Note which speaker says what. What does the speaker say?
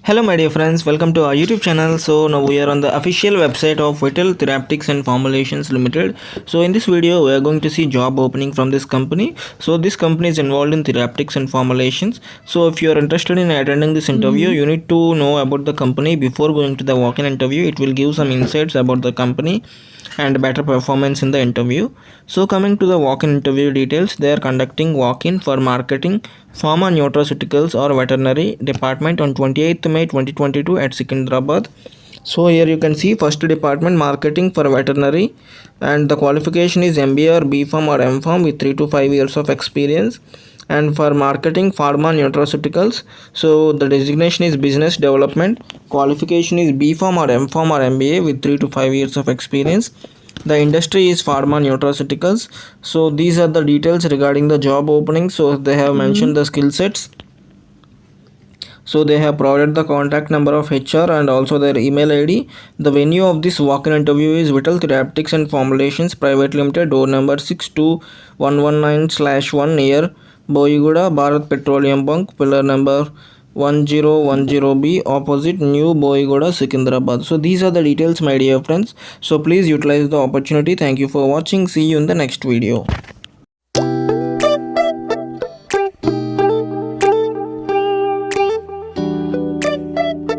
Speaker 1: Hello my dear friends, welcome to our YouTube channel. So now we are on the official website of Veterinary Therapeutics and Formulations Limited. So in this video we are going to see job opening from this company. So this company is involved in therapeutics and formulations. So if you are interested in attending this interview, you need to know about the company before going to the walk-in interview. It will give some insights about the company and better performance in the interview. So coming to the walk-in interview details, they are conducting walk-in for marketing pharma nutraceuticals or veterinary department on 28th May 2022 at Secunderabad. So here you can see first department marketing for veterinary, and the qualification is MBA or B.pharm or M.pharm with 3 to 5 years of experience. And for marketing pharma nutraceuticals, so the designation is business development, qualification is B.pharm or M.pharm or MBA with 3 to 5 years of experience. The industry is pharma nutraceuticals. So these are the details regarding the job opening. So they have mentioned the skill sets. So they have provided the contact number of HR and also their email ID. The venue of this walk-in interview is Vital Therapeutics and Formulations Private Limited, door number 62119/1 near Boyiguda, Bharat Petroleum Bunk, pillar number 1010B, opposite New Boyiguda, Secunderabad. So these are the details, my dear friends. So please utilize the opportunity. Thank you for watching. See you in the next video.